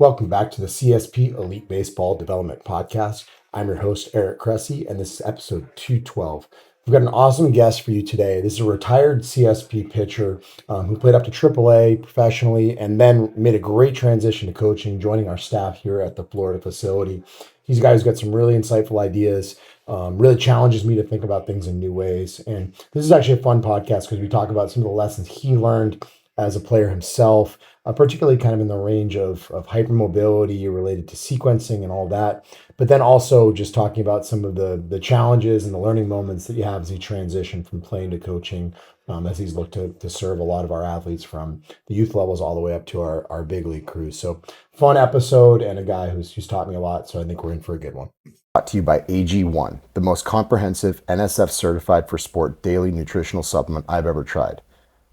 Welcome back to the CSP Elite Baseball Development Podcast. I'm your host, Eric Cressey, and this is episode 212. We've got an awesome guest for you today. This is a retired CSP pitcher who played up to AAA professionally and then made a great transition to coaching, joining our staff here at the Florida facility. He's a guy who's got some really insightful ideas, really challenges me to think about things in new ways. And this is actually a fun podcast because we talk about some of the lessons he learned as a player himself, particularly kind of in the range of hypermobility related to sequencing and all that. But then also just talking about some of the challenges and the learning moments that you have as you transition from playing to coaching, as he's looked to serve a lot of our athletes from the youth levels all the way up to our big league crews. So fun episode and a guy who's taught me a lot. So I think we're in for a good one. Brought to you by AG1, the most comprehensive NSF certified for sport daily nutritional supplement I've ever tried.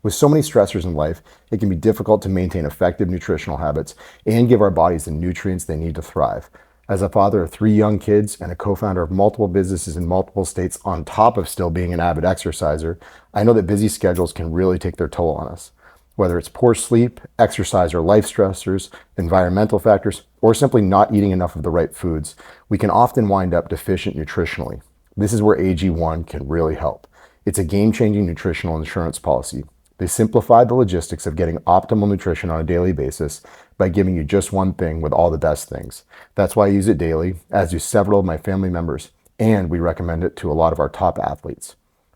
With so many stressors in life, it can be difficult to maintain effective nutritional habits and give our bodies the nutrients they need to thrive. As a father of 3 young kids and a co-founder of multiple businesses in multiple states on top of still being an avid exerciser, I know that busy schedules can really take their toll on us. Whether it's poor sleep, exercise or life stressors, environmental factors, or simply not eating enough of the right foods, we can often wind up deficient nutritionally. This is where AG1 can really help. It's a game-changing nutritional insurance policy. They simplify the logistics of getting optimal nutrition on a daily basis by giving you just one thing with all the best things. That's why I use it daily, as do several of my family members, and we recommend it to a lot of our top athletes.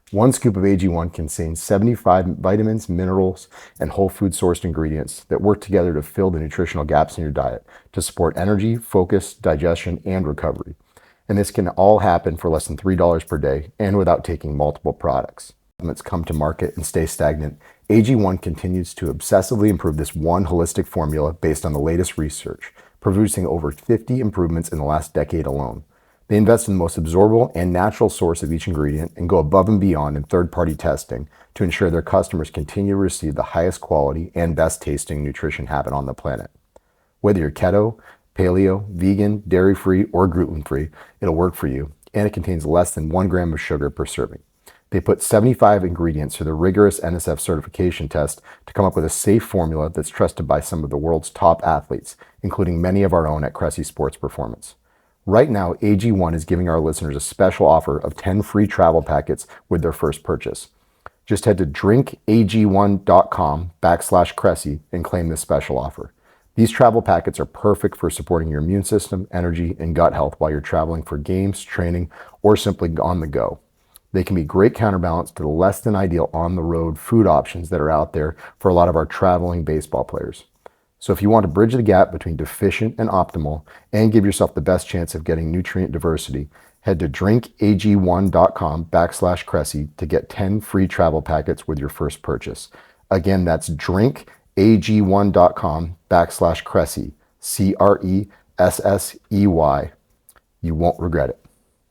One scoop of AG1 contains 75 vitamins, minerals, and whole food sourced ingredients that work together to fill the nutritional gaps in your diet to support energy, focus, digestion, and recovery. And this can all happen for less than $3 per day and without taking multiple products. Supplements come to market and stay stagnant, AG1 continues to obsessively improve this one holistic formula based on the latest research, producing over 50 improvements in the last decade alone. They invest in the most absorbable and natural source of each ingredient and go above and beyond in third-party testing to ensure their customers continue to receive the highest quality and best tasting nutrition happen on the planet. Whether you're keto, paleo, vegan, dairy-free, or gluten-free, it'll work for you, and it contains less than 1 gram of sugar per serving. They put 75 ingredients through the rigorous NSF certification test to come up with a safe formula that's trusted by some of the world's top athletes, including many of our own at Cressey Sports Performance. Right now, AG1 is giving our listeners a special offer of 10 free travel packets with their first purchase. Just head to drinkag1.com/Cressey and claim this special offer. These travel packets are perfect for supporting your immune system, energy, and gut health while you're traveling for games, training, or simply on the go. They can be great counterbalance to the less than ideal on-the-road food options that are out there for a lot of our traveling baseball players. So if you want to bridge the gap between deficient and optimal and give yourself the best chance of getting nutrient diversity, head to drinkag1.com/Cressey to get 10 free travel packets with your first purchase. Again, that's drinkag1.com/Cressey, Cressey. You won't regret it.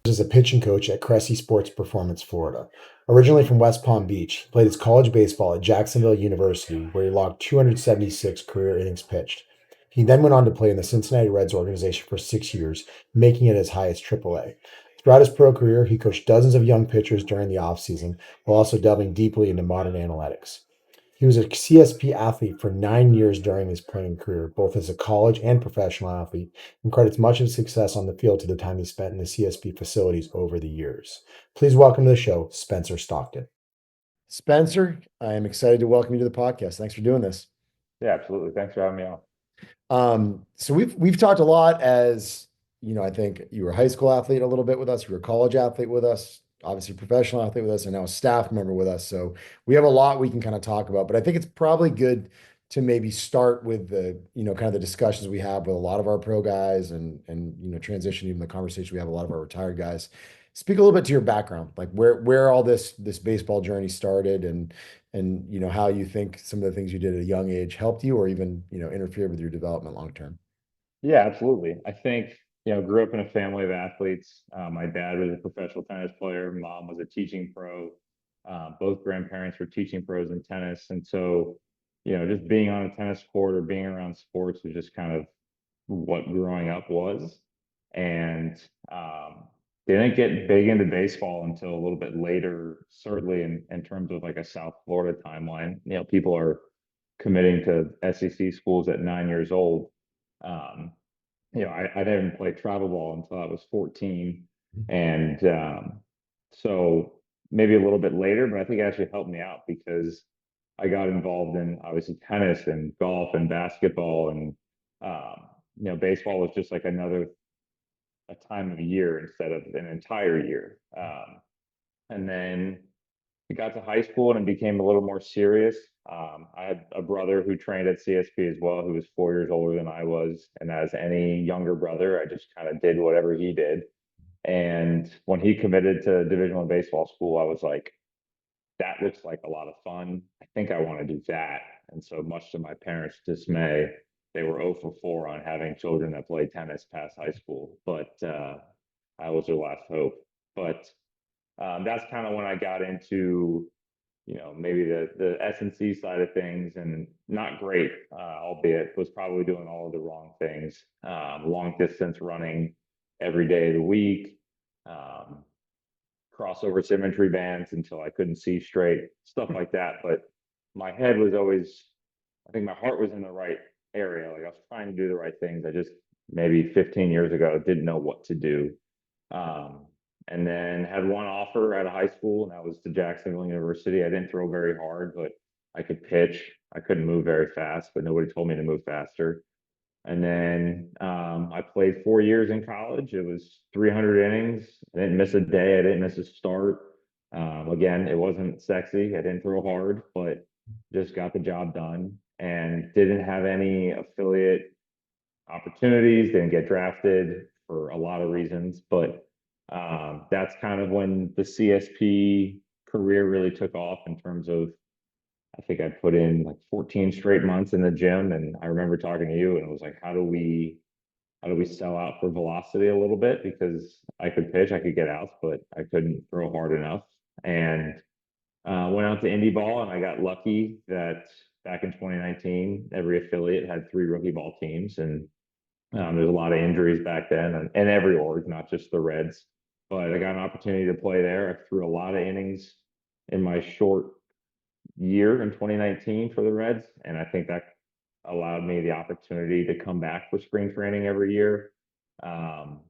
Is a pitching coach at Cressey Sports Performance, Florida. Originally from West Palm Beach, he played his college baseball at Jacksonville University, where he logged 276 career innings pitched. He then went on to play in the Cincinnati Reds organization for 6 years, making it as high as AAA. Throughout his pro career, he coached dozens of young pitchers during the offseason, while also delving deeply into modern analytics. He was a CSP athlete for 9 years during his playing career, both as a college and professional athlete, and credits much of his success on the field to the time he spent in the CSP facilities over the years. Please welcome to the show, Spencer Stockton. Spencer, I am excited to welcome you to the podcast. Thanks for doing this. Yeah, absolutely. Thanks for having me on. So we've talked a lot as, I think you were a high school athlete a little bit with us, you were a college athlete with us, obviously professional athlete with us, and now a staff member with us. So we have a lot we can kind of talk about, but I think it's probably good to maybe start with the, kind of the discussions we have with a lot of our pro guys and transition even the conversation we have with a lot of our retired guys. Speak a little bit to your background, like where all this baseball journey started and how you think some of the things you did at a young age helped you or even, interfered with your development long term. Yeah, absolutely. I think, grew up in a family of athletes. My dad was a professional tennis player. Mom was a teaching pro. Both grandparents were teaching pros in tennis. And so, just being on a tennis court or being around sports was just kind of what growing up was. And didn't get big into baseball until a little bit later, certainly in terms of like a South Florida timeline. People are committing to SEC schools at 9 years old. I didn't play travel ball until I was 14. And so maybe a little bit later, but I think it actually helped me out because I got involved in obviously tennis and golf and basketball um, baseball was just like another a time of year instead of an entire year. And then it got to high school and it became a little more serious. I had a brother who trained at CSP as well, who was 4 years older than I was. And as any younger brother, I just kind of did whatever he did. And when he committed to Division One baseball school, I was like, that looks like a lot of fun. I think I want to do that. And so, much to my parents' dismay, they were 0 for 4 on having children that play tennis past high school. But I was their last hope. But that's kind of when I got into maybe the S&C side of things, and not great, albeit was probably doing all of the wrong things. Long distance running every day of the week, um, crossover symmetry bands until I couldn't see straight, stuff like that. But my head was always, I think my heart was in the right area. Like I was trying to do the right things. I just maybe 15 years ago didn't know what to do. Um, and then had one offer at a high school, and that was to Jacksonville University. I didn't throw very hard, but I could pitch. I couldn't move very fast, but nobody told me to move faster. And then I played 4 years in college. It was 300 innings. I didn't miss a day. I didn't miss a start. Again, it wasn't sexy. I didn't throw hard, but just got the job done and didn't have any affiliate opportunities, didn't get drafted for a lot of reasons. But that's kind of when the CSP career really took off in terms of, I think I put in like 14 straight months in the gym. And I remember talking to you and it was like, how do we sell out for velocity a little bit? Because I could pitch, I could get outs, but I couldn't throw hard enough. And went out to indie ball and I got lucky that back in 2019, every affiliate had 3 rookie ball teams. And there's a lot of injuries back then, and every org, not just the Reds. But I got an opportunity to play there. I threw a lot of innings in my short year in 2019 for the Reds, and I think that allowed me the opportunity to come back for spring training every year. Um,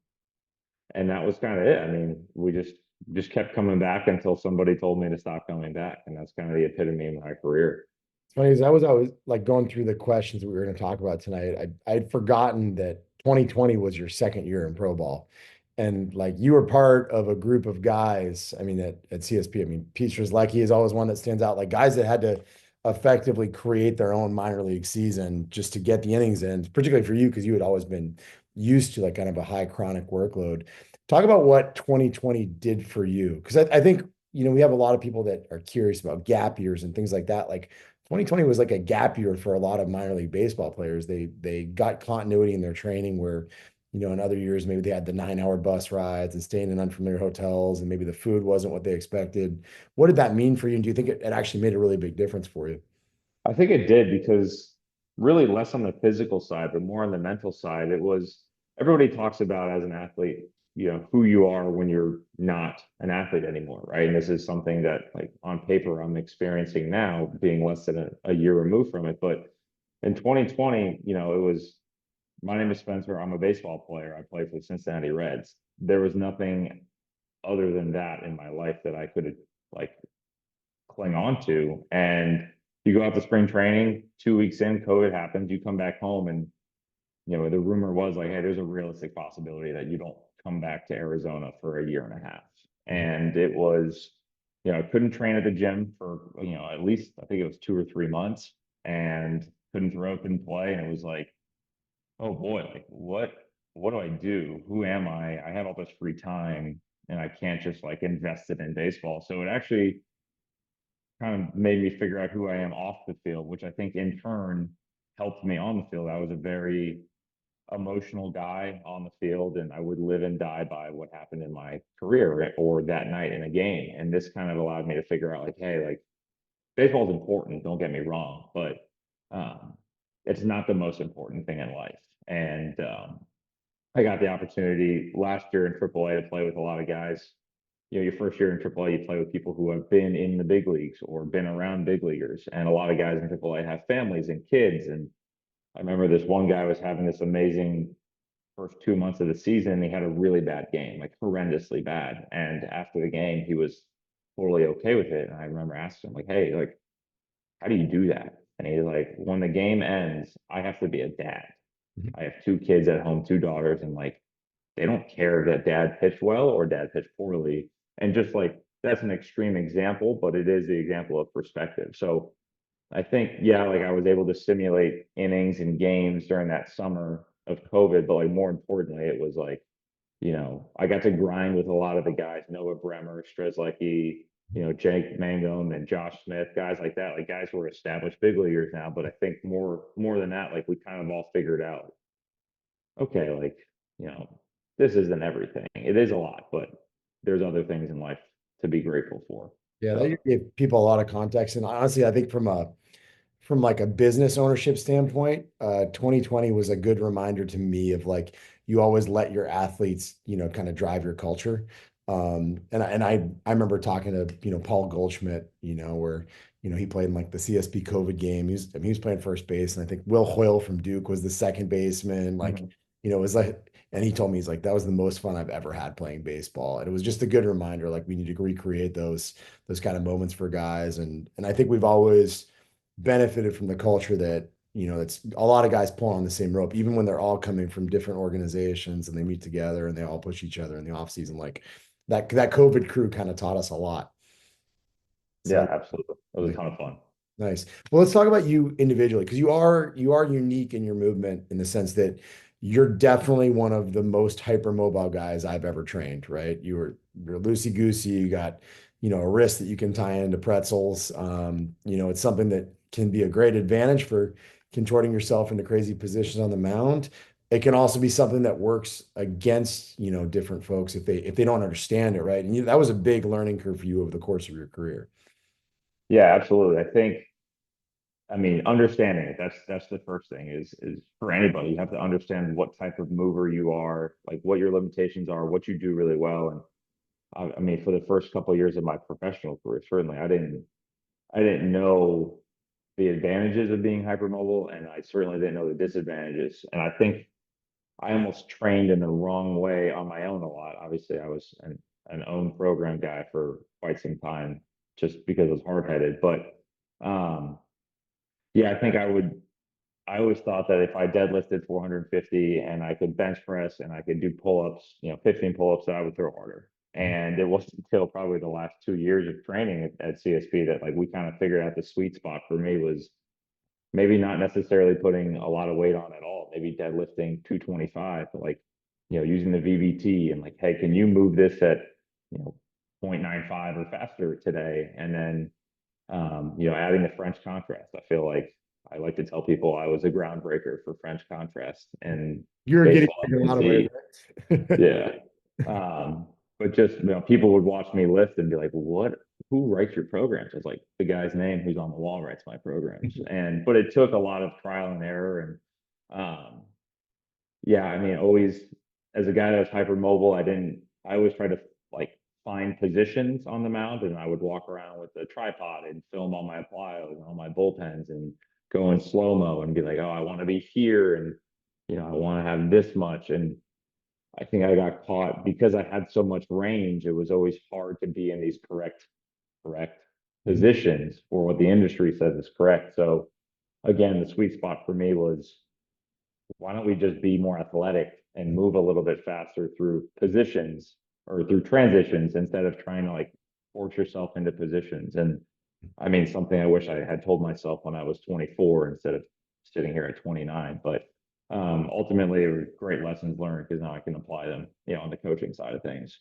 and that was kind of it. I mean, we just kept coming back until somebody told me to stop coming back, and that's kind of the epitome of my career. It's funny because I was like going through the questions that we were going to talk about tonight. I'd forgotten that 2020 was your second year in pro ball. And like you were part of a group of guys, I mean, at CSP, I mean, Pete Strzelecki is always one that stands out, like guys that had to effectively create their own minor league season just to get the innings in, particularly for you, because you had always been used to like kind of a high chronic workload. Talk about what 2020 did for you. Because I think, we have a lot of people that are curious about gap years and things like that. Like 2020 was like a gap year for a lot of minor league baseball players. They got continuity in their training where, in other years maybe they had the 9-hour bus rides and staying in unfamiliar hotels and maybe the food wasn't what they expected. What did that mean for you? And do you think it actually made a really big difference for you? I think it did because really less on the physical side, but more on the mental side. It was everybody talks about as an athlete, who you are when you're not an athlete anymore, right? And this is something that, like on paper, I'm experiencing now, being less than a year removed from it. But in 2020, it was my name is Spencer. I'm a baseball player. I play for the Cincinnati Reds. There was nothing other than that in my life that I could like cling on to. And you go out to spring training, 2 weeks in, COVID happens, you come back home and the rumor was like, hey, there's a realistic possibility that you don't come back to Arizona for a year and a half. And it was, I couldn't train at the gym for, at least I think it was 2 or 3 months and couldn't throw, couldn't play. And it was like, oh boy, like what do I do? Who am I? I have all this free time and I can't just like invest it in baseball. So it actually kind of made me figure out who I am off the field, which I think in turn helped me on the field. I was a very emotional guy on the field, and I would live and die by what happened in my career or that night in a game. And this kind of allowed me to figure out, like, hey, like baseball is important, don't get me wrong, but um, it's not the most important thing in life. And I got the opportunity last year in AAA to play with a lot of guys. Your first year in AAA, you play with people who have been in the big leagues or been around big leaguers. And a lot of guys in AAA have families and kids. And I remember this one guy was having this amazing first 2 months of the season, he had a really bad game, like horrendously bad. And after the game, he was totally okay with it. And I remember asking him, like, hey, like, how do you do that? And he's like, when the game ends, I have to be a dad. Mhm. I have two kids at home, two daughters, and like they don't care that dad pitched well or dad pitched poorly. And just like that's an extreme example, but it is the example of perspective. So I think, yeah, like I was able to simulate innings and games during that summer of COVID, but like more importantly, it was like, I got to grind with a lot of the guys, Noah Bremer, Strzelecki, Jake Mangum and Josh Smith, guys like that, like guys who are established big leaguers now. But I think more than that, like we kind of all figured out, okay, like, you know, this isn't everything. It is a lot, but there's other things in life to be grateful for. Yeah, So that gave people a lot of context. And honestly, I think from like a business ownership standpoint, 2020 was a good reminder to me of like you always let your athletes, kind of drive your culture. And I remember talking to, Paul Goldschmidt, where, he played in like the CSP COVID game. He was playing first base, and I think Will Hoyle from Duke was the second baseman. Like, mhm. it was like, and he told me he's like, that was the most fun I've ever had playing baseball. And it was just a good reminder, like we need to recreate those kind of moments for guys. And I think we've always benefited from the culture that it's a lot of guys pulling on the same rope, even when they're all coming from different organizations and they meet together and they all push each other in the off season. Like that COVID crew kind of taught us a lot. Yeah, So absolutely. It was a ton of fun. nice. Well, let's talk about you individually because you are unique in your movement in the sense that you're definitely one of the most hypermobile guys I've ever trained, right? You're loosey goosey. You got, a wrist that you can tie into pretzels. It's something that can be a great advantage for contorting yourself into crazy positions on the mound. It can also be something that works against, different folks if they don't understand it, right? And that was a big learning curve for you over the course of your career. Yeah, absolutely. I mean, understanding it, that's the first thing is for anybody. You have to understand what type of mover you are, like what your limitations are, what you do really well. And I mean, for the first couple of years of my professional career, certainly I didn't know the advantages of being hypermobile, and I certainly didn't know the disadvantages. And I think I almost trained in the wrong way on my own a lot. Obviously, I was an own program guy for quite some time, just because I was hard headed. But yeah, I think I always thought that if I deadlifted 450 and I could bench press and I could do pull-ups, 15 pull-ups, that I would throw harder. And it wasn't until probably the last 2 years of training at CSP that like we kind of figured out the sweet spot for me was maybe not necessarily putting a lot of weight on at all, maybe deadlifting 225, but like, using the VBT and like, hey, can you move this at, you know, 0.95 or faster today? And then, adding the French contrast. I feel like I like to tell people I was a groundbreaker for French contrast and You're getting baseball in a lot of ways, FNC. right? Yeah. But just, people would watch me lift and be like, what, who writes your programs? It's like the guy's name who's on the wall writes my programs. But it took a lot of trial and error. And yeah, I mean, always as a guy that was hypermobile, I always try to like find positions on the mound and I would walk around with a tripod and film all my plyos and all my bullpens and go in slow-mo and be like, oh, I want to be here. And, I want to have this much. And I think I got caught because I had so much range. It was always hard to be in these correct Mhm. positions for what the industry says is correct. So again, the sweet spot for me was why don't we just be more athletic and move a little bit faster through positions or through transitions instead of trying to like force yourself into positions. And I mean, something I wish I had told myself when I was 24 instead of sitting here at 29. But ultimately, it were great lessons learned because now I can apply them, on the coaching side of things.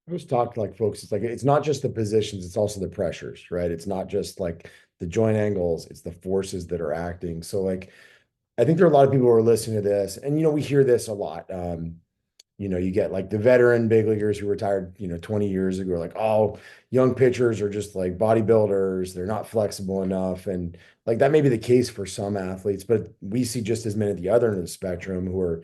I always talk to like folks, it's like it's not just the positions, it's also the pressures, right? It's not just like the joint angles, it's the forces that are acting. So like I think there are a lot of people who are listening to this, and we hear this a lot. You get like the veteran big leaguers who retired, 20 years ago, are like, oh, young pitchers are just like bodybuilders, they're not flexible enough. And like that may be the case for some athletes, but we see just as many at the other end of the spectrum who are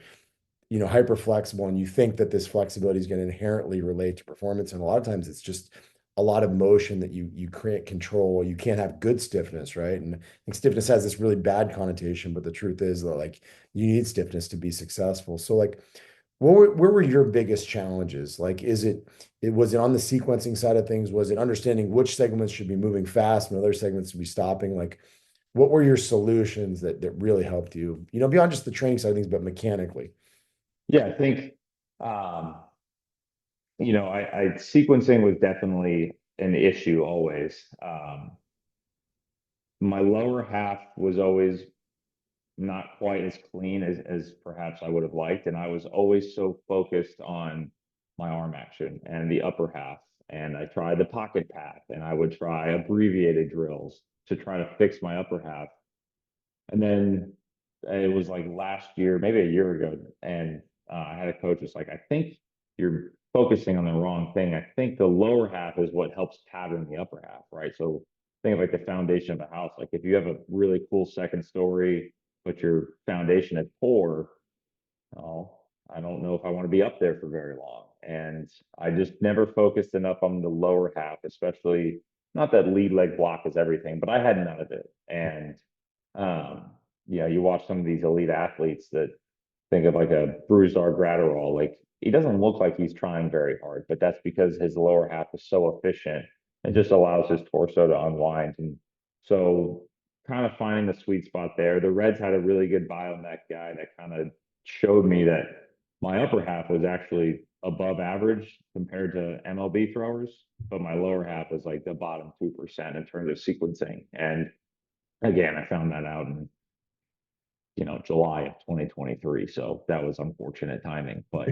hyper flexible, and you think that this flexibility is going to inherently relate to performance, and a lot of times it's just a lot of motion that you can't control. You can't have good stiffness, right? And I think stiffness has this really bad connotation, but the truth is that like you need stiffness to be successful. So like where were your biggest challenges? Like, was it on the sequencing side of things? Was it understanding which segments should be moving fast and other segments should be stopping? Like, what were your solutions that really helped you, beyond just the training side of things, but mechanically? Yeah, I think um, I sequencing was definitely an issue always. My lower half was always not quite as clean as perhaps I would have liked. And I was always so focused on my arm action and the upper half. And I tried the pocket path and I would try abbreviated drills to try to fix my upper half. And then it was like last year, maybe a year ago, and I had a coach was like, I think you're focusing on the wrong thing. I think the lower half is what helps pattern the upper half, right? So think of like the foundation of a house. Like if you have a really cool second story, but your foundation is poor, oh, I don't know if I want to be up there for very long. And I just never focused enough on the lower half, especially not that lead leg block is everything, but I had none of it. And um, you watch some of these elite athletes that think of like a Bruiser Gratterall, like he doesn't look like he's trying very hard, but that's because his lower half is so efficient. It just allows his torso to unwind. And so kind of finding the sweet spot there. The Reds had a really good biomech guy that kind of showed me that my upper half was actually above average compared to MLB throwers, but my lower half was like the bottom 2% in terms of sequencing. And again, I found that out in July of 2023. So that was unfortunate timing, but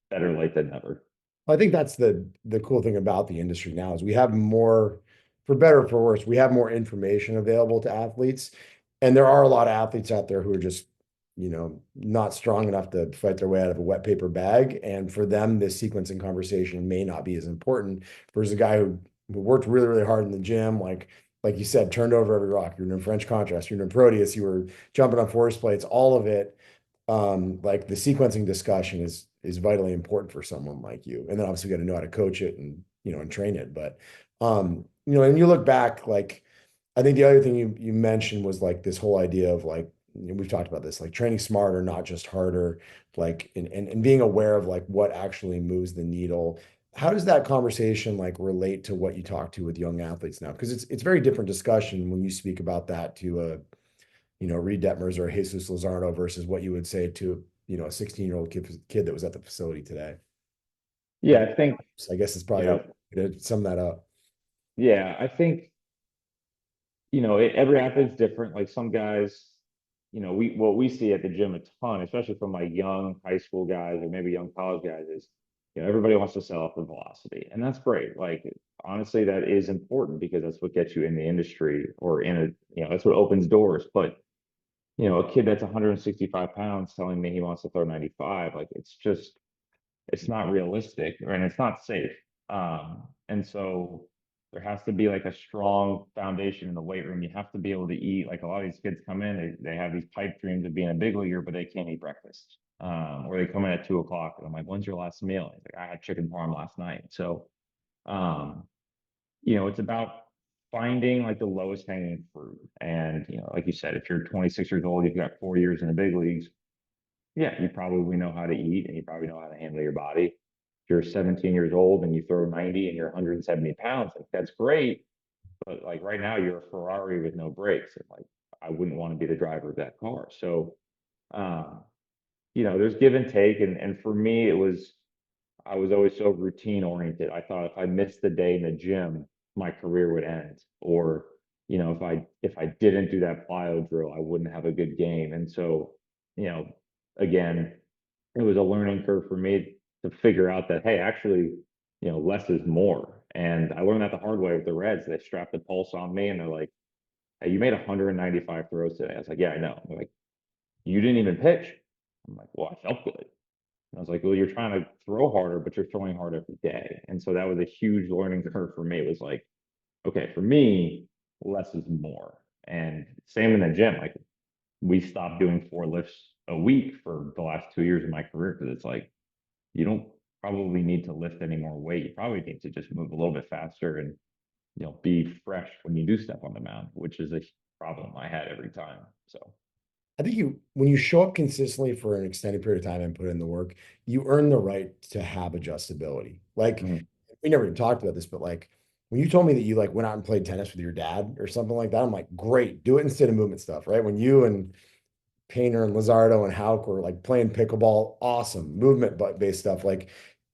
better late than never. I think that's the cool thing about the industry now is we have more, for better or for worse, we have more information available to athletes. And there are a lot of athletes out there who are just, not strong enough to fight their way out of a wet paper bag. And for them, this sequencing conversation may not be as important versus a guy who worked really, really hard in the gym, like you said, turned over every rock. You're doing French contrast, you're doing Proteus, you were jumping on force plates, all of it. Like the sequencing discussion is vitally important for someone like you. And then obviously you got to know how to coach it and and train it. But and you look back, like I think the other thing you mentioned was like this whole idea of like we've talked about this, like training smarter, not just harder, like and being aware of like what actually moves the needle. How does that conversation like relate to what you talk to with young athletes now? Because it's very different discussion when you speak about that to a Reed Detmers or Jesus Luzardo versus what you would say to, a 16-year-old kid that was at the facility today. Yeah, I think, So I guess it's you probably know, to sum that up. yeah, I think, every athlete's different. Like some guys, what we see at the gym a ton, especially from like young high school guys or maybe young college guys is, everybody wants to sell off the velocity. And that's great. Like honestly, that is important because that's what gets you in the industry or that's what opens doors. But a kid that's 165 pounds telling me he wants to throw 95, like it's not realistic and it's not safe. And so there has to be like a strong foundation in the weight room. You have to be able to eat. Like a lot of these kids come in, they have these pipe dreams of being a big leaguer, but they can't eat breakfast. Or they come in at 2 o'clock and I'm like, when's your last meal? He's like, I had chicken parm last night. So, um, it's about finding like the lowest hanging fruit. And, like you said, if you're 26 years old, you've got 4 years in the big leagues, yeah, you probably know how to eat and you probably know how to handle your body. If you're 17 years old and you throw 90 and you're 170 pounds, like that's great. But like right now, you're a Ferrari with no brakes. And like, I wouldn't want to be the driver of that car. So, um, there's give and take. And for me, I was always so routine oriented. I thought if I missed the day in the gym, my career would end. Or, if I didn't do that plyo drill, I wouldn't have a good game. And so, you know, again, it was a learning curve for me to figure out that, hey, actually, less is more. And I learned that the hard way with the Reds. They strapped the pulse on me and they're like, hey, you made 195 throws today. I was like, yeah, I know. They're like, you didn't even pitch. I'm like, well, I felt good. And I was like, well, you're trying to throw harder, but you're throwing hard every day. And so that was a huge learning curve for me. It was like, okay, for me, less is more. And same in the gym. Like we stopped doing 4 lifts a week for the last 2 years of my career because it's like you don't probably need to lift any more weight. You probably need to just move a little bit faster and be fresh when you do step on the mound, which is a problem I had every time. So I think when you show up consistently for an extended period of time and put in the work, you earn the right to have adjustability. Like Mhm. we never even talked about this, but like when you told me that you like went out and played tennis with your dad or something like that, I'm like, great, do it instead of movement stuff, right? When you and Painter and Lizardo and Hauk were like playing pickleball, awesome movement based stuff. Like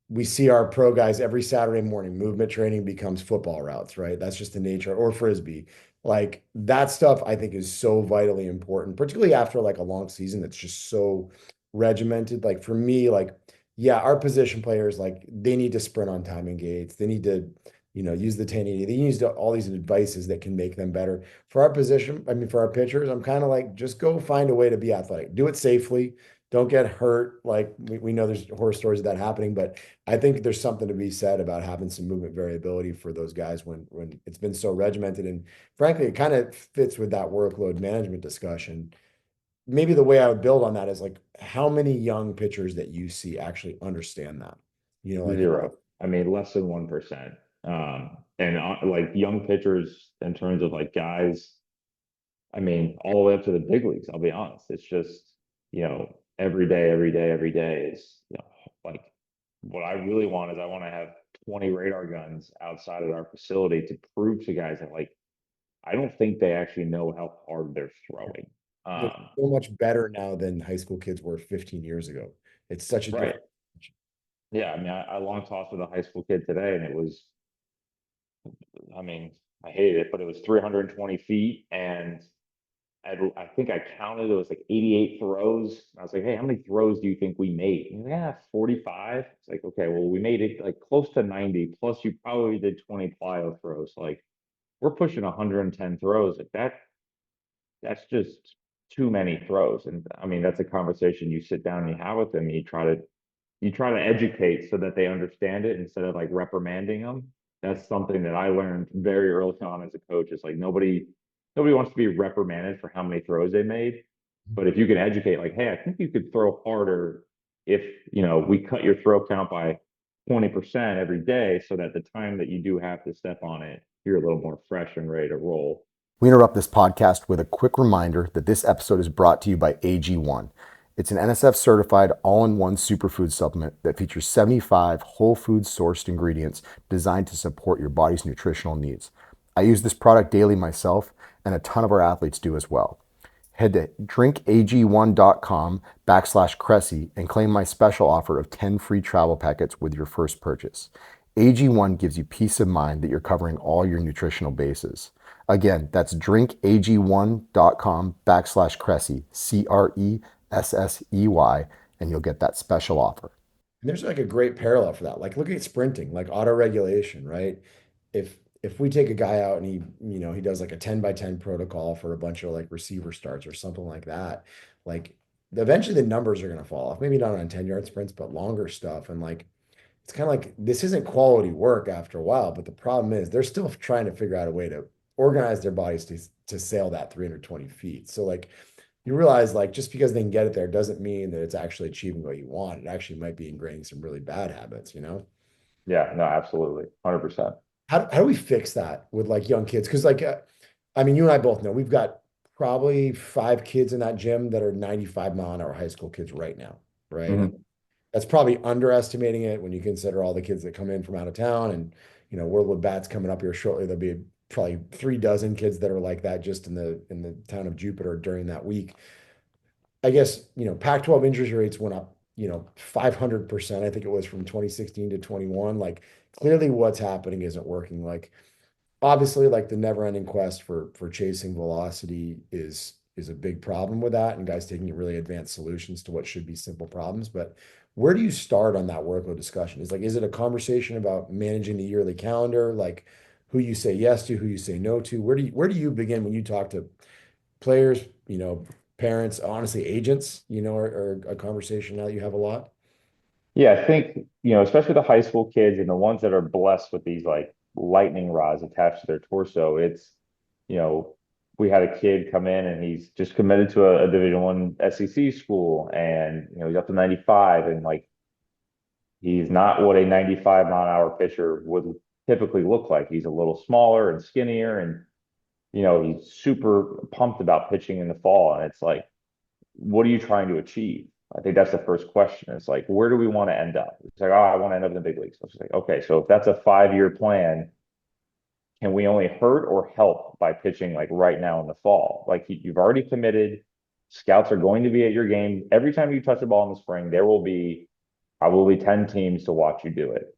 we see our pro guys every Saturday morning. Movement training becomes football routes, right? That's just the nature, or frisbee. Like that stuff, I think is so vitally important, particularly after like a long season that's just so regimented. Like for me, like yeah, our position players like they need to sprint on timing gates. They need to, use the 1080. They use all these devices that can make them better. For our position, I mean, for our pitchers, I'm kind of like just go find a way to be athletic. Do it safely. Don't get hurt. Like we know there's horror stories of that happening, but I think there's something to be said about having some movement variability for those guys when it's been so regimented. And frankly, it kind of fits with that workload management discussion. Maybe the way I would build on that is like how many young pitchers that you see actually understand that? Like Zero. I mean, less than 1%. And like young pitchers in terms of like guys, I mean, all the way up to the big leagues, I'll be honest. It's just, every day, every day, every day is, like what I really want is I want to have 20 radar guns outside of our facility to prove to guys that like I don't think they actually know how hard they're throwing. they're Um, so much better now than high school kids were 15 years ago. It's such a right. different. Yeah. I mean, I long tossed with a high school kid today and it was, I mean, I hated it, but it was 320 feet and I think I counted it was like 88 throws. I was like, hey, how many throws do you think we made? He's like, yeah, 45. It's like, okay, well, we made it like close to 90. Plus, you probably did 20 plyo throws. Like, we're pushing 110 throws. Like that's just too many throws. And I mean, that's a conversation you sit down and you have with them. You try to educate so that they understand it instead of like reprimanding them. That's something that I learned very early on as a coach. It's like nobody wants to be reprimanded for how many throws they made. But if you can educate, like, hey, I think you could throw harder if we cut your throw count by 20% every day so that the time that you do have to step on it, you're a little more fresh and ready to roll. We interrupt this podcast with a quick reminder that this episode is brought to you by AG1. It's an NSF certified all in one superfood supplement that features 75 whole food sourced ingredients designed to support your body's nutritional needs. I use this product daily myself, and a ton of our athletes do as well. Head to drinkag1.com/Cressey and claim my special offer of 10 free travel packets with your first purchase. AG1 gives you peace of mind that you're covering all your nutritional bases. Again, that's drinkag1.com/Cressey, Cressey, and you'll get that special offer. And there's like a great parallel for that. Like look at sprinting, like auto regulation, right? If we take a guy out and he does like a 10 by 10 protocol for a bunch of like receiver starts or something like that, like eventually the numbers are going to fall off. Maybe not on 10-yard sprints, but longer stuff. And like it's kind of like this isn't quality work after a while, but the problem is they're still trying to figure out a way to organize their bodies to sail that 320 feet. So like you realize like just because they can get it there doesn't mean that it's actually achieving what you want. It actually might be ingraining some really bad habits. Yeah, no, absolutely. 100%. How do we fix that with like young kids? Because like, I mean, you and I both know we've got probably 5 kids in that gym that are 95-mile-an-hour high school kids right now, right? And Mhm. that's probably underestimating it when you consider all the kids that come in from out of town. And Worldwood Bats coming up here shortly. There'll be probably 3 dozen kids that are like that just in the town of Jupiter during that week. I guess, Pac-12 injury rates went up, 500%. I think it was from 2016 to 21. Like clearly what's happening isn't working. Like obviously like the never-ending quest for chasing velocity is a big problem with that and guys taking really advanced solutions to what should be simple problems. But where do you start on that workload discussion? Is it a conversation about managing the yearly calendar, like who you say yes to, who you say no to? Where do you begin when you talk to players, parents, honestly, agents, are a conversation now that you have a lot? Yeah, I think, especially the high school kids and the ones that are blessed with these like lightning rods attached to their torso, you know, we had a kid come in and he's just committed to a Division I SEC school and he's up to 95 and like he's not what a 95 mile an hour pitcher would typically look like. He's a little smaller and skinnier and he's super pumped about pitching in the fall. And it's like what are you trying to achieve? I think that's the first question. It's like, where do we want to end up? It's like, oh, I want to end up in the big leagues. So it's like, okay, so if that's a 5 year plan, can we only hurt or help by pitching like right now in the fall? Like you've already committed. Scouts are going to be at your game. Every time you touch a ball in the spring, there will be probably 10 teams to watch you do it.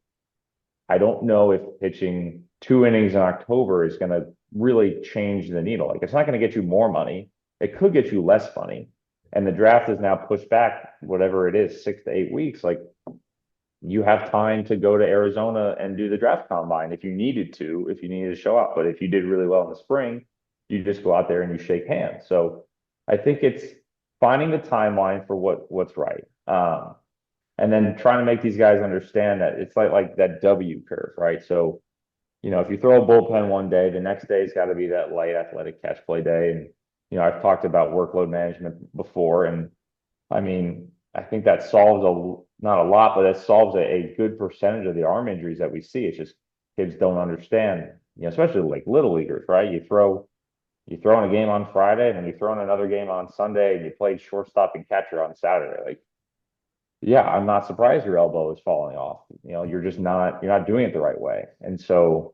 I don't know if pitching 2 innings in October is going to really change the needle. Like it's not going to get you more money. It could get you less money. And the draft is now pushed back, whatever it is, 6 to 8 weeks. Like you have time to go to Arizona and do the draft combine if you needed to, if you needed to show up. But if you did really well in the spring, you just go out there and you shake hands. So I think it's finding the timeline for what's right. And then trying to make these guys understand that it's like that W curve, right? So, if you throw a bullpen one day, the next day's got to be that light athletic catch play day. And, I've talked about workload management before. And I mean, I think that solves not a lot, but that solves a good percentage of the arm injuries that we see. It's just kids don't understand, especially like little leaguers, right? You throw in a game on Friday and then you throw in another game on Sunday and you played shortstop and catcher on Saturday. Like, yeah, I'm not surprised your elbow is falling off. You're not doing it the right way. And so,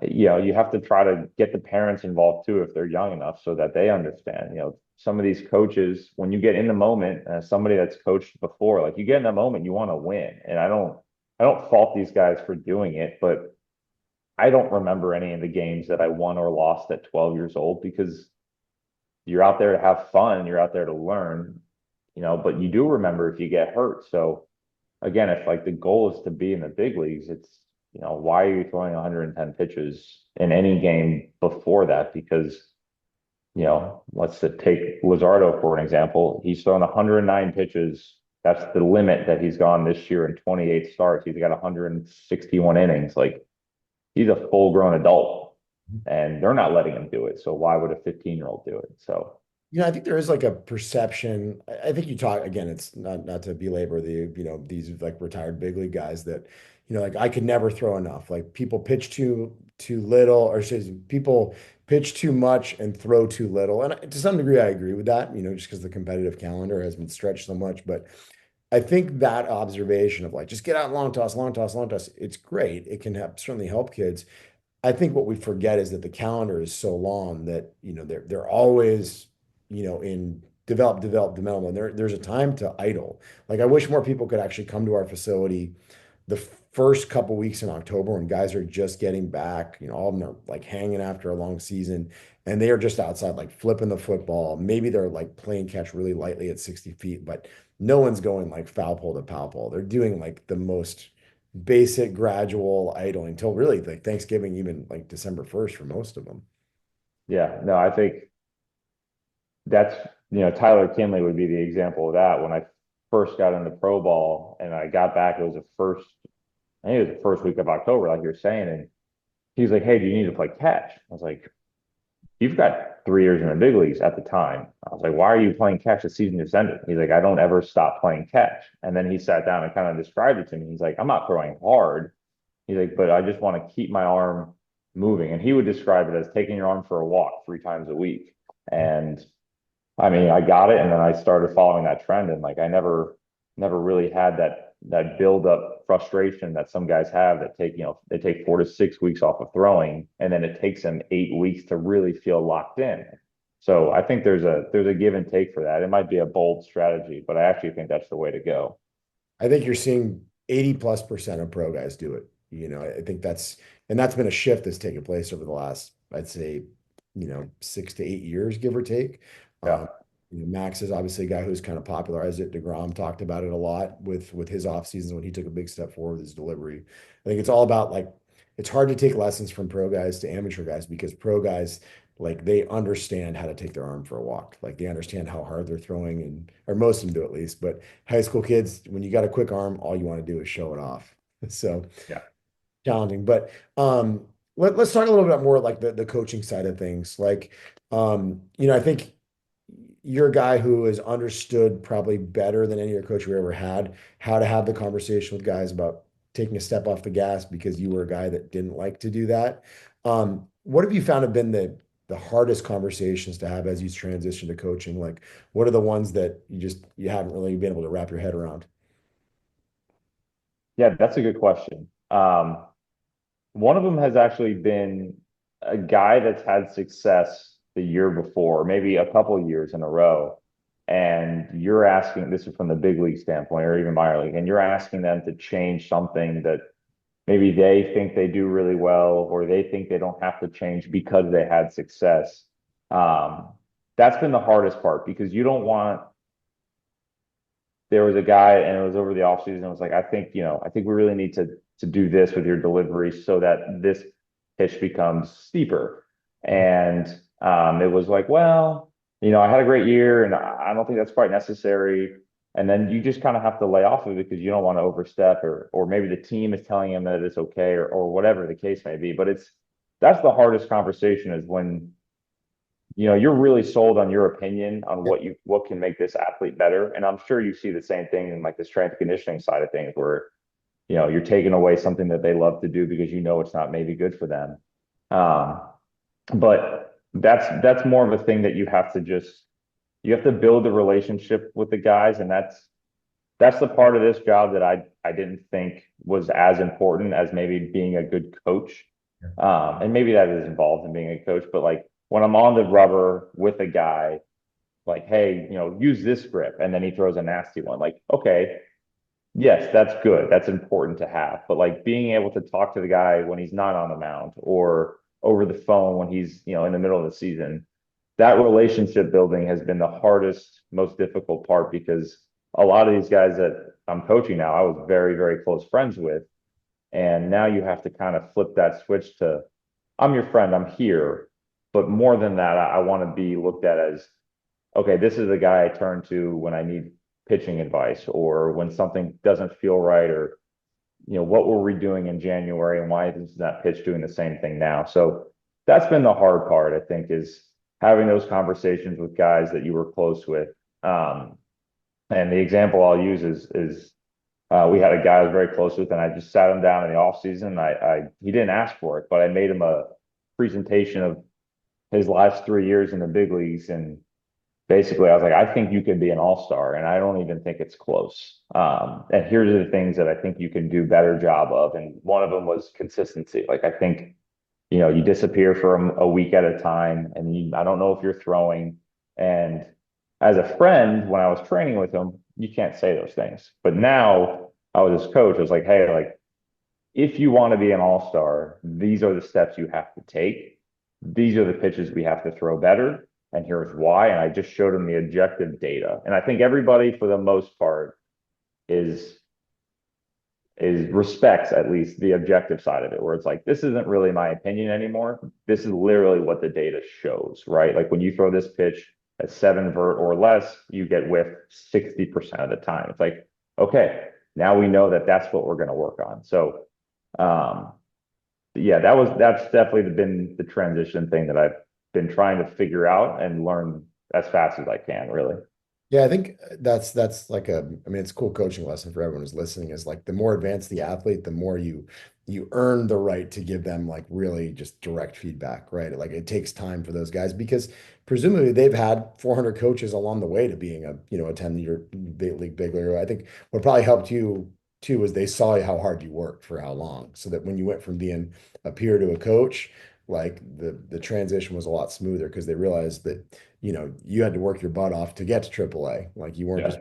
you have to try to get the parents involved too if they're young enough so that they understand. Some of these coaches, when you get in the moment, as somebody that's coached before, like you get in the moment, you want to win. And I don't fault these guys for doing it, but I don't remember any of the games that I won or lost at 12 years old because you're out there to have fun, you're out there to learn, but you do remember if you get hurt. So again, if like the goal is to be in the big leagues, it's, why are you throwing 110 pitches in any game before that? Because, let's take Luzardo for an example. He's thrown 109 pitches. That's the limit that he's gone this year in 28 starts. He's got 161 innings. Like he's a full grown adult and they're not letting him do it. So why would a 15-year-old do it? So I think there is like a perception. I think you talk again, it's not to belabor these like retired big league guys that, like I could never throw enough. Like people pitch too little, or says people pitch too much and throw too little. And to some degree, I agree with that, just because the competitive calendar has been stretched so much. But I think that observation of like just get out long toss, long toss, long toss, it's great. It can certainly help kids. I think what we forget is that the calendar is so long that they're always in development. There's a time to idle. Like I wish more people could actually come to our facility the first couple weeks in October when guys are just getting back. All of them are like hanging after a long season, and they are just outside like flipping the football. Maybe they're like playing catch really lightly at 60 feet, but no one's going like foul pole to foul pole. They're doing like the most basic gradual idling till really like Thanksgiving, even like December 1st for most of them. yeah, no, I think that's, Tyler Kinley would be the example of that. When I first got into pro ball and I got back, I think it was the first week of October, like you're saying. And he's like, hey, do you need to play catch? I was like, you've got 3 years in the big leagues at the time. I was like, why are you playing catch? The season just ended. He's like, I don't ever stop playing catch. And then he sat down and kind of described it to me. He's like, I'm not throwing hard. He's like, but I just want to keep my arm moving. And he would describe it as taking your arm for a walk 3 times a week. And I mean, I got it, and then I started following that trend, and like I never really had that build up frustration that some guys have that they take 4 to 6 weeks off of throwing, and then it takes them 8 weeks to really feel locked in. So I think there's a give and take for that. It might be a bold strategy, but I actually think that's the way to go. I think you're seeing 80+% of pro guys do it. I think that's been a shift that's taken place over the last, I'd say, 6 to 8 years, give or take. Yeah, Um, Max is obviously a guy who's kind of popularized it. DeGrom talked about it a lot with his off seasons when he took a big step forward with his delivery. I think it's all about like it's hard to take lessons from pro guys to amateur guys because pro guys like they understand how to take their arm for a walk. Like they understand how hard they're throwing and or most of them do at least. But high school kids, when you got a quick arm, all you want to do is show it off. So yeah, challenging. But let's talk a little bit more like the coaching side of things. Like I think you're a guy who has understood probably better than any other coach we ever had how to have the conversation with guys about taking a step off the gas because you were a guy that didn't like to do that. What have you found have been the hardest conversations to have as you transition to coaching? Like, what are the ones that you haven't really been able to wrap your head around? Yeah, that's a good question. One of them has actually been a guy that's had success the year before, maybe a couple of years in a row. And you're asking, this is from the big league standpoint or even minor league, and you're asking them to change something that maybe they think they do really well, or they think they don't have to change because they had success. Um, that's been the hardest part because you don't want, there was a guy and it was over the offseason. It was like, I think, I think we really need to do this with your delivery so that this pitch becomes steeper. And it was like, well, I had a great year and I don't think that's quite necessary. And then you just kind of have to lay off of it because you don't want to overstep, or maybe the team is telling him that it's okay, or whatever the case may be. But that's the hardest conversation is when you're really sold on your opinion on what can make this athlete better. And I'm sure you see the same thing in like the strength and conditioning side of things where, you're taking away something that they love to do because it's not maybe good for them. Um, but that's more of a thing that you have to build a relationship with the guys, and that's the part of this job that I didn't think was as important as maybe being a good coach. And maybe that is involved in being a coach, but like when I'm on the rubber with a guy, like, hey, use this grip, and then he throws a nasty one. Like, okay, yes, that's good. That's important to have. But like being able to talk to the guy when he's not on the mound or over the phone when he's, in the middle of the season, that relationship building has been the hardest, most difficult part because a lot of these guys that I'm coaching now, I was very, very close friends with. And now you have to kind of flip that switch to, I'm your friend, I'm here. But more than that, I want to be looked at as, okay, this is the guy I turn to when I need pitching advice or when something doesn't feel right, or, what were we doing in January and why is that pitch doing the same thing now? So that's been the hard part, I think, is having those conversations with guys that you were close with. Um, and the example I'll use is we had a guy I was very close with, and I just sat him down in the off season. He didn't ask for it, but I made him a presentation of his last 3 years in the big leagues, and basically I was like, I think you could be an all-star, and I don't even think it's close. And here's the things that I think you can do better job of, and one of them was consistency. Like I think you disappear for a week at a time, and I don't know if you're throwing. And as a friend, when I was training with him, you can't say those things. But now I was his coach. I was like, hey, like if you want to be an all-star, these are the steps you have to take. These are the pitches we have to throw better. And here's why. And I just showed him the objective data. And I think everybody, for the most part, is respects at least the objective side of it, where it's like, this isn't really my opinion anymore. This is literally what the data shows, right? Like when you throw this pitch at 7 vert or less, you get whiff 60% of the time. It's like, okay, now we know that that's what we're going to work on. So, um, yeah, that's definitely been the transition thing that I've been trying to figure out and learn as fast as I can, really. Yeah, I think that's like I mean, it's a cool coaching lesson for everyone who's listening is like the more advanced the athlete, the more you earn the right to give them like really just direct feedback, right? Like it takes time for those guys because presumably they've had 400 coaches along the way to being a 10-year big league big leaguer. I think what probably helped you too was they saw how hard you worked for how long, so that when you went from being a peer to a coach, like the transition was a lot smoother because they realized that you had to work your butt off to get to AAA. Like you weren't just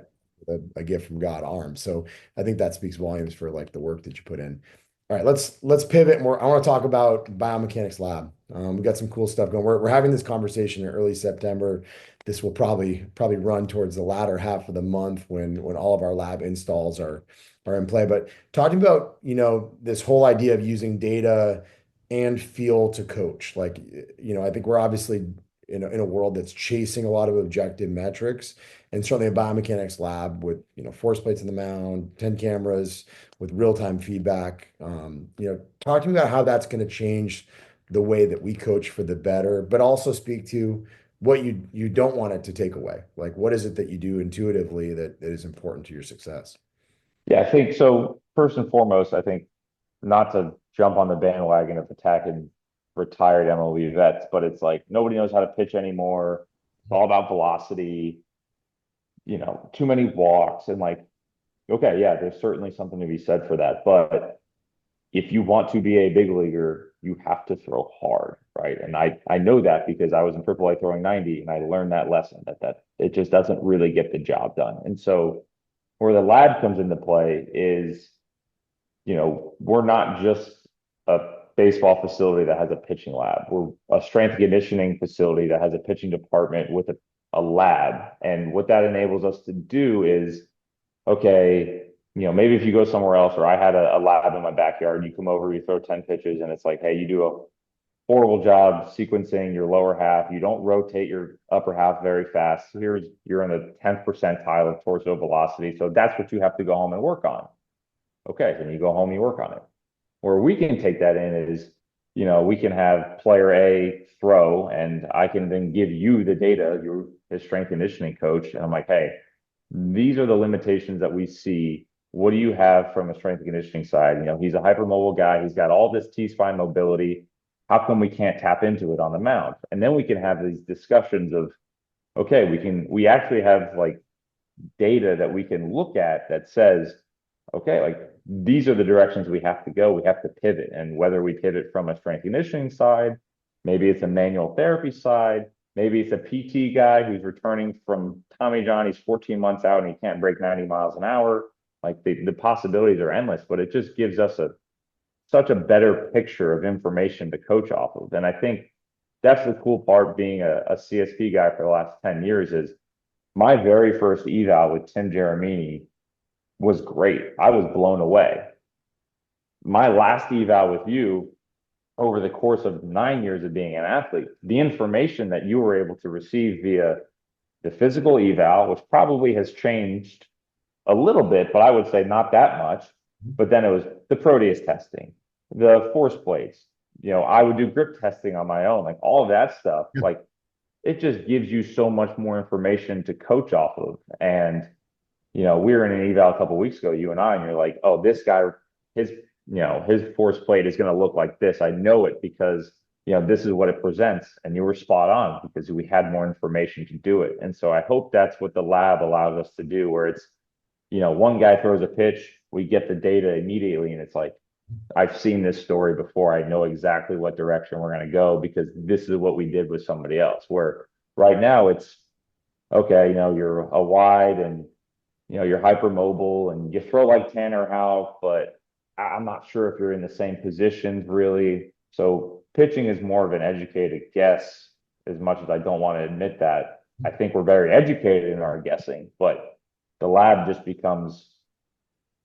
Yeah. a gift from God armed. So I think that speaks volumes for like the work that you put in. All right, let's pivot more. I want to talk about biomechanics lab. We got some cool stuff going. We're having this conversation in early September. This will probably run towards the latter half of the month when all of our lab installs are in play. But talking about this whole idea of using data and feel to coach. Like I think we're obviously in a world that's chasing a lot of objective metrics, and certainly a biomechanics lab with force plates in the mound, 10 cameras with real-time feedback. Talk to me about how that's going to change the way that we coach for the better, but also speak to what you don't want it to take away. Like what is it that you do intuitively that is important to your success? Yeah, I think so. First and foremost, I think not to jump on the bandwagon of attacking retired MLB vets, but it's like nobody knows how to pitch anymore. It's all about velocity, too many walks. And like, okay, yeah, there's certainly something to be said for that. But if you want to be a big leaguer, you have to throw hard, right? And I know that because I was in AAA throwing 90 and I learned that lesson that it just doesn't really get the job done. And so where the lab comes into play is, we're not just a baseball facility that has a pitching lab. We're a strength and conditioning facility that has a pitching department with a lab. And what that enables us to do is, okay, maybe if you go somewhere else, or I had a lab in my backyard, you come over, you throw 10 pitches, and it's like, hey, you do a horrible job sequencing your lower half. You don't rotate your upper half very fast. You're in the 10th percentile of torso velocity. So that's what you have to go home and work on. Okay, then you go home, you work on it. Where we can take that in is, we can have player A throw, and I can then give you the data, you're his strength conditioning coach. And I'm like, hey, these are the limitations that we see. What do you have from a strength and conditioning side? He's a hypermobile guy. He's got all this T-spine mobility. How come we can't tap into it on the mound? And then we can have these discussions of, okay, we actually have like data that we can look at that says, okay, like these are the directions we have to go. We have to pivot. And whether we pivot from a strength conditioning side, maybe it's a manual therapy side, maybe it's a PT guy who's returning from Tommy John. He's 14 months out and he can't break 90 miles an hour. Like the possibilities are endless, but it just gives us such a better picture of information to coach off of. And I think that's the cool part being a CSP guy for the last 10 years is my very first eval with Tim Jeremini was great. I was blown away. My last eval with you over the course of 9 years of being an athlete, the information that you were able to receive via the physical eval, which probably has changed a little bit, but I would say not that much. But then it was the Proteus testing, the force plates. I would do grip testing on my own, like all of that stuff. Yeah. Like it just gives you so much more information to coach off of. And we were in an eval a couple of weeks ago, you and I, and you're like, oh, this guy, his, his force plate is going to look like this. I know it because, this is what it presents. And you were spot on because we had more information to do it. And so I hope that's what the lab allows us to do, where it's, one guy throws a pitch, we get the data immediately. And it's like, I've seen this story before. I know exactly what direction we're going to go because this is what we did with somebody else. Where right now it's, okay, you're a wide and you're hypermobile and you throw like Tanner Houck, but I'm not sure if you're in the same positions really. So pitching is more of an educated guess, as much as I don't want to admit that. I think we're very educated in our guessing, but the lab just becomes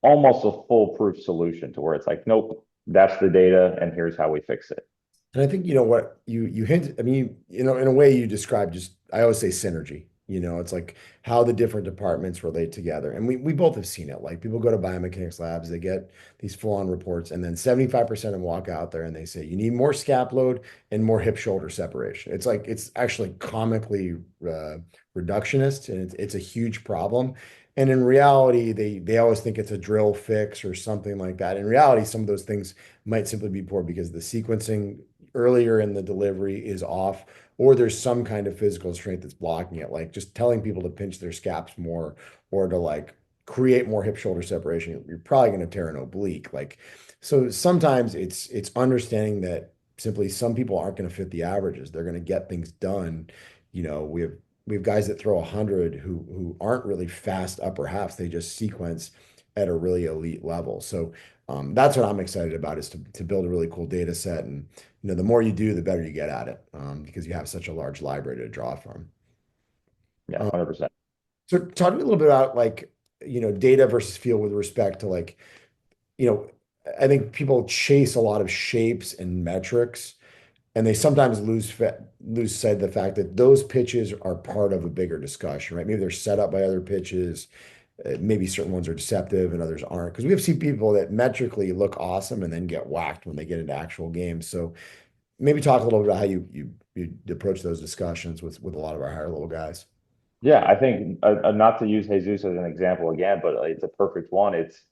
almost a foolproof solution to where it's like, nope, that's the data and here's how we fix it. And I think what you hint. I mean, in a way you described just. I always say synergy. It's like how the different departments relate together, and we both have seen it. Like people go to biomechanics labs, they get these full-on reports, and then 75% of them walk out there and they say you need more scap load and more hip shoulder separation. It's like it's actually comically reductionist, and it's a huge problem. And in reality, they always think it's a drill fix or something like that. In reality, some of those things might simply be poor because the sequencing earlier in the delivery is off, or there's some kind of physical strength that's blocking it. Like just telling people to pinch their scaps more or to like create more hip shoulder separation, you're probably going to tear an oblique. Like, so sometimes it's understanding that simply some people aren't going to fit the averages. They're going to get things done. We have guys that throw 100 who aren't really fast upper halves. They just sequence at a really elite level. So that's what I'm excited about is to build a really cool data set. And the more you do, the better you get at it because you have such a large library to draw from. Yeah, Um, 100%. so talk to me a little bit about like, data versus feel with respect to like, you know, I think people chase a lot of shapes and metrics, and they sometimes lose sight of the fact that those pitches are part of a bigger discussion, right? Maybe they're set up by other pitches. Maybe certain ones are deceptive and others aren't. Because we have seen people that metrically look awesome and then get whacked when they get into actual games. So maybe talk a little bit about how you approach those discussions with a lot of our higher level guys. Yeah, I think not to use Jesus as an example again, but it's a perfect one. It's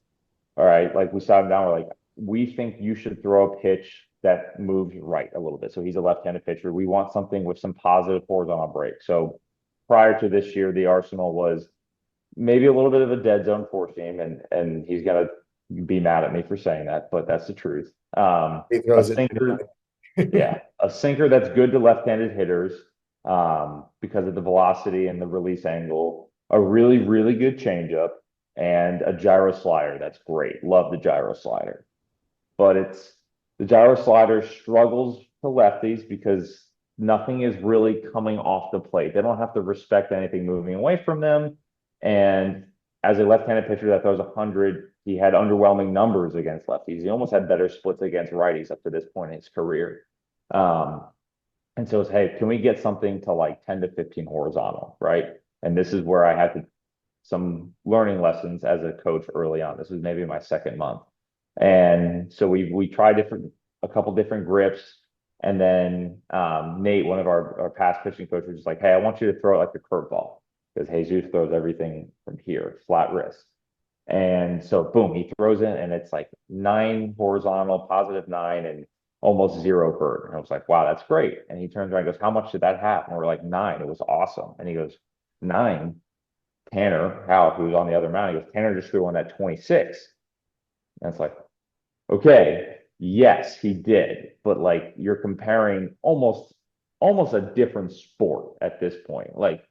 all right. Like we sat him down, we're like, we think you should throw a pitch that moves right a little bit. So he's a left-handed pitcher. We want something with some positive horizontal break. So prior to this year, the arsenal was maybe a little bit of a dead zone four seam, and he's gonna be mad at me for saying that, but that's the truth. He A throws it. sinker, yeah, a sinker that's good to left-handed hitters because of the velocity and the release angle. A really, really good changeup and a gyro slider. That's great. Love the gyro slider. But it's the gyro slider struggles to lefties because nothing is really coming off the plate. They don't have to respect anything moving away from them. And as a left-handed pitcher that throws 100, he had underwhelming numbers against lefties. He almost had better splits against righties up to this point in his career. Um, and so it's, hey, can we get something to like 10 to 15 horizontal, right? And this is where I had some learning lessons as a coach early on. This was maybe my second month. And so we tried a couple different grips. And then Nate, one of our past pitching coaches, was like, hey, I want you to throw it like a curveball because Jesus throws everything from here, flat wrist. And so boom, he throws it and it's like 9 horizontal, positive 9, and almost 0 vert. And I was like, wow, that's great. And he turns around and goes, how much did that have? And we're like, 9. It was awesome. And he goes, 9. Tanner Houck, who was on the other mound, he goes, Tanner just threw one at 26. And it's like, okay, yes, he did. But like you're comparing almost a different sport at this point. Like,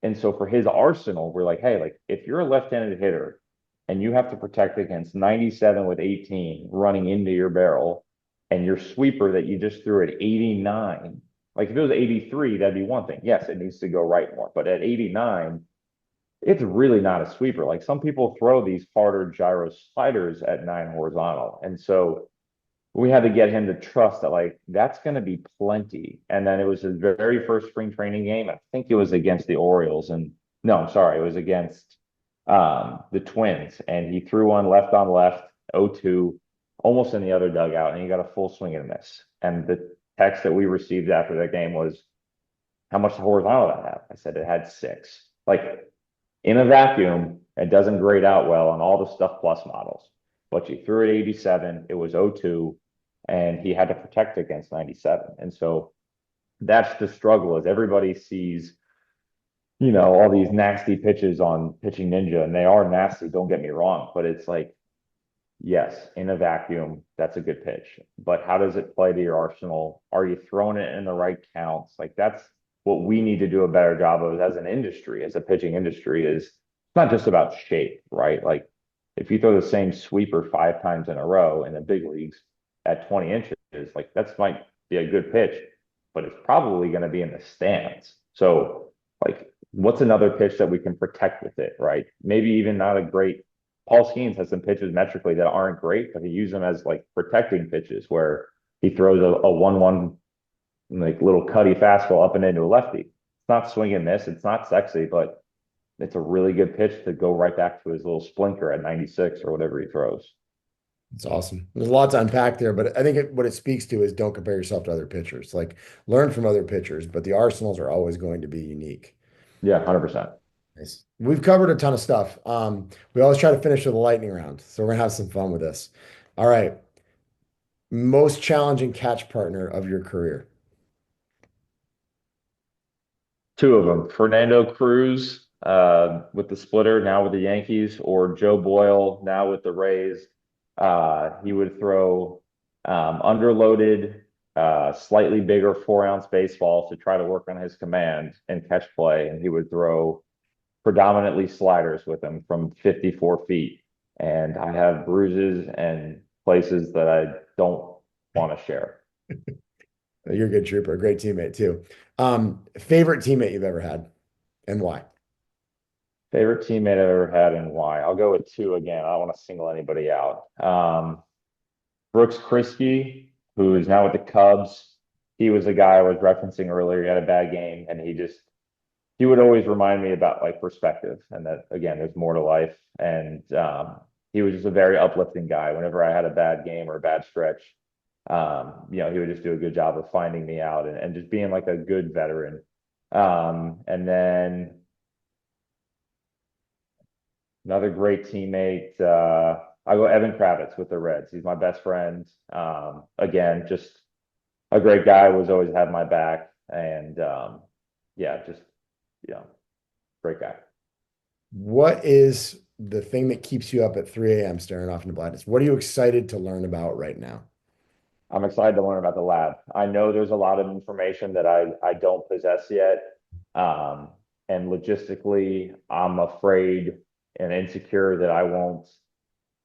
and so for his arsenal, we're like, hey, like if you're a left-handed hitter and you have to protect against 97 with 18 running into your barrel, and your sweeper that you just threw at 89, like if it was 83, that'd be one thing. Yes, it needs to go right more. But at 89, it's really not a sweeper. Like some people throw these harder gyro sliders at 9 horizontal. And so we had to get him to trust that like that's going to be plenty. And then it was his very first spring training game. I think it was against the Orioles. And no, I'm sorry, it was against the Twins. And he threw one left on left, 0-2, almost in the other dugout, and he got a full swing and a miss. And the text that we received after that game was, how much horizontal did that have? I said it had 6. Like in a vacuum, it doesn't grade out well on all the stuff plus models. But you threw it 87, it was 0-2, and he had to protect against 97. And so that's the struggle is everybody sees, all these nasty pitches on Pitching Ninja, and they are nasty, don't get me wrong, but it's like, yes, in a vacuum, that's a good pitch. But how does it play to your arsenal? Are you throwing it in the right counts? Like that's what we need to do a better job of as an industry, as a pitching industry, is it's not just about shape, right? Like if you throw the same sweeper 5 times in a row in the big leagues at 20 inches, like that's might be a good pitch, but it's probably going to be in the stands. So like what's another pitch that we can protect with it, right? Maybe even not a great Paul Skeens has some pitches metrically that aren't great, but he used them as like protecting pitches where he throws a 1-1 like little cutty fastball up and into a lefty. It's not swing and miss. It's not sexy, but it's a really good pitch to go right back to his little splinter at 96 or whatever he throws. It's awesome. There's a lot to unpack there, but I think what it speaks to is don't compare yourself to other pitchers. Like learn from other pitchers, but the arsenals are always going to be unique. Yeah, 100%. Nice. We've covered a ton of stuff. We always try to finish with a lightning round, so we're gonna have some fun with this. All right. Most challenging catch partner of your career. 2 of them, Fernando Cruz with the splitter, now with the Yankees, or Joe Boyle, now with the Rays. He would throw underloaded, slightly bigger 4-ounce baseballs to try to work on his command and catch play. And he would throw predominantly sliders with him from 54 feet. And I have bruises and places that I don't want to share. You're a good trooper, a great teammate too. Favorite teammate you've ever had and why? Favorite teammate I've ever had and why? I'll go with 2 again. I don't want to single anybody out. Brooks Kriske, who is now with the Cubs. He was the guy I was referencing earlier. He had a bad game, and he would always remind me about like perspective and that again, there's more to life. And he was just a very uplifting guy. Whenever I had a bad game or a bad stretch, he would just do a good job of finding me out and just being like a good veteran. And then Another great teammate. I go Evan Kravitz with the Reds. He's my best friend. Again, just a great guy. Was always had my back, and yeah, just you know, great guy. What is the thing that keeps you up at 3 a.m. staring off into blackness? What are you excited to learn about right now? I'm excited to learn about the lab. I know there's a lot of information that I don't possess yet. Um, and logistically, I'm afraid and insecure that I won't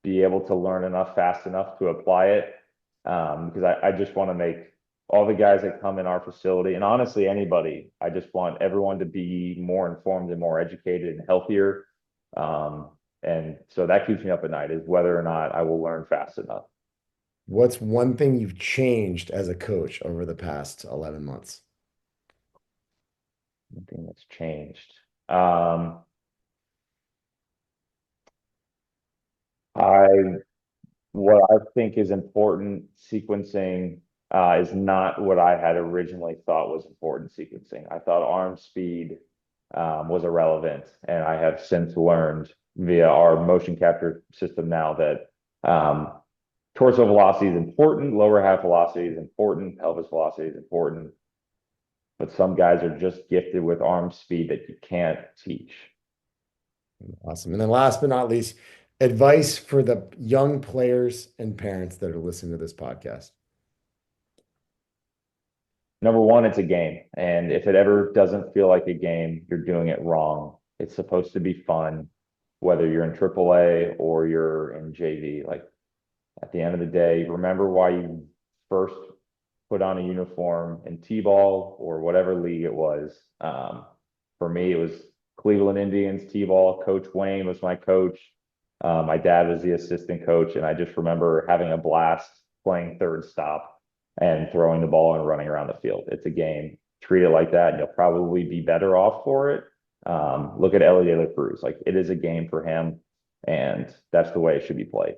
be able to learn enough fast enough to apply it. Because I just want to make all the guys that come in our facility, and honestly, anybody, I just want everyone to be more informed and more educated and healthier. Um, and so that keeps me up at night is whether or not I will learn fast enough. What's one thing you've changed as a coach over the past 11 months? One thing that's changed. Um, I what I think is important sequencing is not what I had originally thought was important sequencing. I thought arm speed was irrelevant, and I have since learned via our motion capture system now that torso velocity is important, lower half velocity is important, pelvis velocity is important, but some guys are just gifted with arm speed that you can't teach. Awesome. And then last but not least, advice for the young players and parents that are listening to this podcast. Number one, it's a game. And if it ever doesn't feel like a game, you're doing it wrong. It's supposed to be fun, whether you're in AAA or you're in JV. Like at the end of the day, remember why you first put on a uniform in T-ball or whatever league it was. For me, it was Cleveland Indians T-ball. Coach Wayne was my coach. My dad was the assistant coach, and I just remember having a blast playing third stop and throwing the ball and running around the field. It's a game. Treat it like that, and you'll probably be better off for it. Look at Ellie De La Cruz. Like it is a game for him, and that's the way it should be played.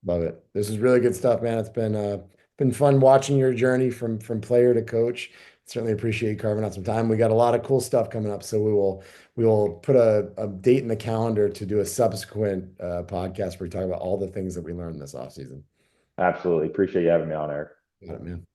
Love it. This is really good stuff, man. It's been fun watching your journey from player to coach. Certainly appreciate you carving out some time. We got a lot of cool stuff coming up, so we will put a date in the calendar to do a subsequent podcast where we talk about all the things that we learned this offseason. Absolutely. Appreciate you having me on, Eric. Got it, man.